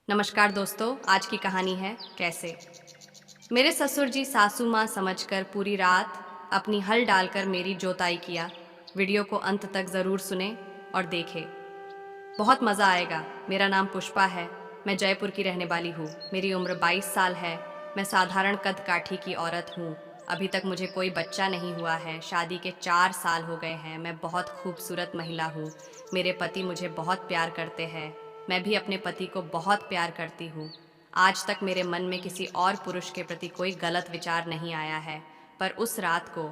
नमस्कार दोस्तों, आज की कहानी है कैसे। मेरे ससुर जी सासू माँ समझकर पूरी रात अपनी हल डालकर मेरी जोताई किया। वीडियो को अंत तक ज़रूर सुने और देखें, बहुत मज़ा आएगा। मेरा नाम पुष्पा है, मैं जयपुर की रहने वाली हूँ। मेरी उम्र 22 साल है। मैं साधारण कद काठी की औरत हूँ। अभी तक मुझे कोई बच्चा नहीं हुआ है। शादी के 4 साल हो गए हैं। मैं बहुत खूबसूरत महिला हूँ। मेरे पति मुझे बहुत प्यार करते हैं। मैं भी अपने पति को बहुत प्यार करती हूँ। आज तक मेरे मन में किसी और पुरुष के प्रति कोई गलत विचार नहीं आया है, पर उस रात को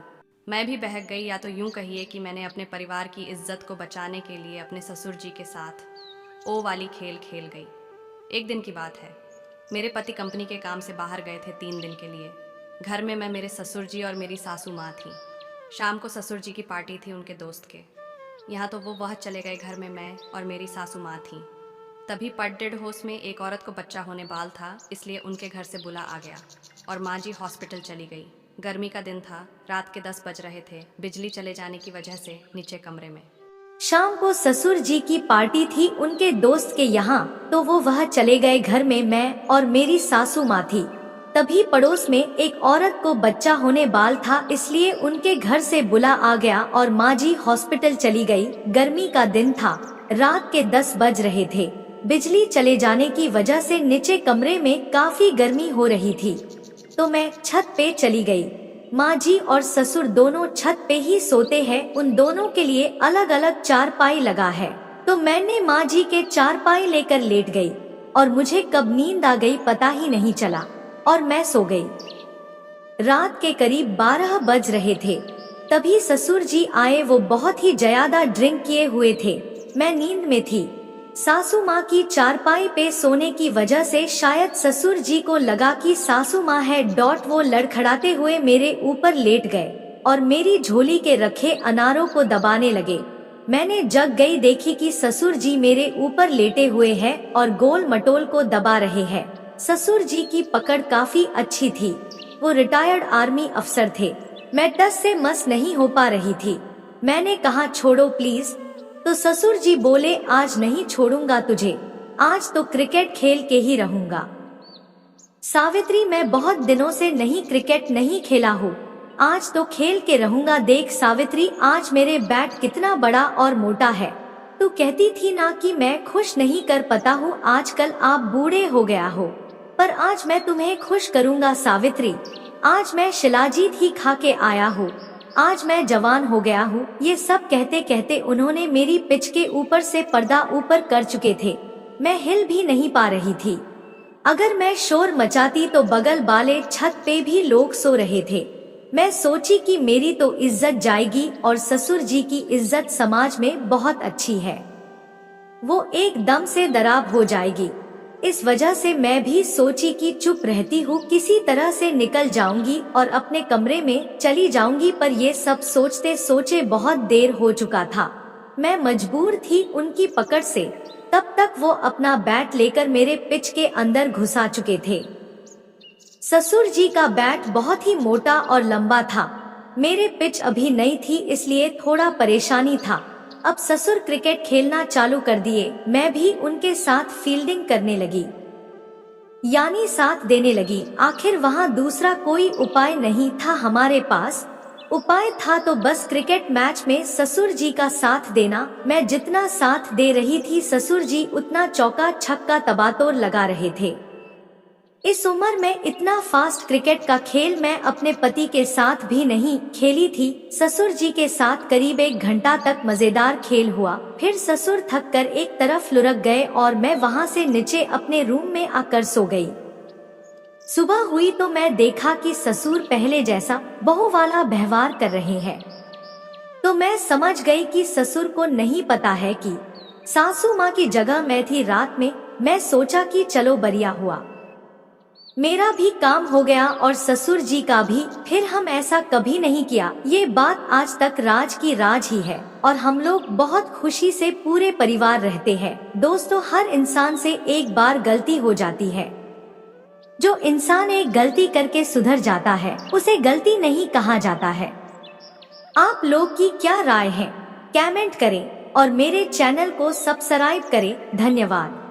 मैं भी बहक गई, या तो यूं कहिए कि मैंने अपने परिवार की इज्जत को बचाने के लिए अपने ससुर जी के साथ ओ वाली खेल खेल गई। एक दिन की बात है, मेरे पति कंपनी के काम से बाहर गए थे 3 दिन के लिए। घर में मैं, मेरे ससुर जी और मेरी सासू माँ थी। शाम को ससुर जी की पार्टी थी उनके दोस्त के यहाँ, तो वह चले गए। घर में मैं और मेरी सासू माँ थी। तभी पट होश में एक औरत को बच्चा होने वाला था, इसलिए उनके घर से बुला आ गया और माँ जी हॉस्पिटल चली गई। गर्मी का दिन था, रात के 10 बज रहे थे। बिजली चले जाने की वजह से नीचे कमरे में शाम को ससुर जी की पार्टी थी उनके दोस्त के यहाँ, तो वो वह चले गए। घर में मैं और मेरी सासू माँ थी। तभी पड़ोस में एक औरत को बच्चा होने वाला था, इसलिए उनके घर से बुला आ गया और माँ जी हॉस्पिटल चली गई। गर्मी का दिन था, रात के 10 बज रहे थे। बिजली चले जाने की वजह से नीचे कमरे में काफी गर्मी हो रही थी, तो मैं छत पे चली गई। माँ जी और ससुर दोनों छत पे ही सोते हैं। उन दोनों के लिए अलग अलग चारपाई लगा है, तो मैंने माँ जी के चारपाई लेकर लेट गई और मुझे कब नींद आ गई पता ही नहीं चला और मैं सो गई। रात के करीब 12 बज रहे थे। तभी ससुर जी आए। वो बहुत ही ज्यादा ड्रिंक किए हुए थे। मैं नींद में थी। सासू माँ की चारपाई पे सोने की वजह से शायद ससुर जी को लगा कि सासू माँ है। वो लड़खड़ाते हुए मेरे ऊपर लेट गए और मेरी झोली के रखे अनारों को दबाने लगे। मैंने जग गई, देखी कि ससुर जी मेरे ऊपर लेटे हुए हैं और गोल मटोल को दबा रहे हैं। ससुर जी की पकड़ काफी अच्छी थी। वो रिटायर्ड आर्मी अफसर थे। मैं टस से मस नहीं हो पा रही थी। मैंने कहा छोड़ो प्लीज, तो ससुर जी बोले आज नहीं छोड़ूंगा तुझे, आज तो क्रिकेट खेल के ही रहूंगा। सावित्री, मैं बहुत दिनों से नहीं क्रिकेट नहीं खेला हूँ, आज तो खेल के रहूंगा। देख सावित्री, आज मेरे बैट कितना बड़ा और मोटा है। तू कहती थी ना कि मैं खुश नहीं कर पाता हूँ, आजकल आप बूढ़े हो गया हो, पर आज मैं तुम्हें खुश करूंगा सावित्री। आज मैं शिलाजीत ही खा के आया हूँ, आज मैं जवान हो गया हूँ। ये सब कहते कहते उन्होंने मेरी पिच के ऊपर से पर्दा ऊपर कर चुके थे। मैं हिल भी नहीं पा रही थी। अगर मैं शोर मचाती तो बगल वाले छत पे भी लोग सो रहे थे। मैं सोची कि मेरी तो इज्जत जाएगी और ससुर जी की इज्जत समाज में बहुत अच्छी है, वो एकदम से दराब हो जाएगी। इस वजह से मैं भी सोची कि चुप रहती हूँ, किसी तरह से निकल जाऊंगी और अपने कमरे में चली जाऊंगी। पर ये सब सोचते सोचे बहुत देर हो चुका था। मैं मजबूर थी उनकी पकड़ से। तब तक वो अपना बैट लेकर मेरे पिच के अंदर घुसा चुके थे। ससुर जी का बैट बहुत ही मोटा और लंबा था। मेरे पिच अभी नई थी, इसलिए थोड़ा परेशानी था। अब ससुर क्रिकेट खेलना चालू कर दिए। मैं भी उनके साथ फील्डिंग करने लगी, यानी साथ देने लगी। आखिर वहाँ दूसरा कोई उपाय नहीं था हमारे पास। उपाय था तो बस क्रिकेट मैच में ससुर जी का साथ देना। मैं जितना साथ दे रही थी, ससुर जी उतना चौका छक्का तबातोड़ लगा रहे थे। इस उम्र में इतना फास्ट क्रिकेट का खेल मैं अपने पति के साथ भी नहीं खेली थी। ससुर जी के साथ करीब 1 घंटा तक मजेदार खेल हुआ। फिर ससुर थक कर एक तरफ लुढ़क गए और मैं वहां से नीचे अपने रूम में आकर सो गई। सुबह हुई तो मैं देखा कि ससुर पहले जैसा बहू वाला व्यवहार कर रहे हैं। तो मैं समझ गई कि ससुर को नहीं पता है कि सासू माँ की जगह मैं थी रात में। मैं सोचा कि चलो बढ़िया हुआ, मेरा भी काम हो गया और ससुर जी का भी। फिर हम ऐसा कभी नहीं किया। ये बात आज तक राज की राज ही है और हम लोग बहुत खुशी से पूरे परिवार रहते हैं। दोस्तों, हर इंसान से एक बार गलती हो जाती है। जो इंसान एक गलती करके सुधर जाता है, उसे गलती नहीं कहा जाता है। आप लोग की क्या राय है? कमेंट करें और मेरे चैनल को सब्सक्राइब करें। धन्यवाद।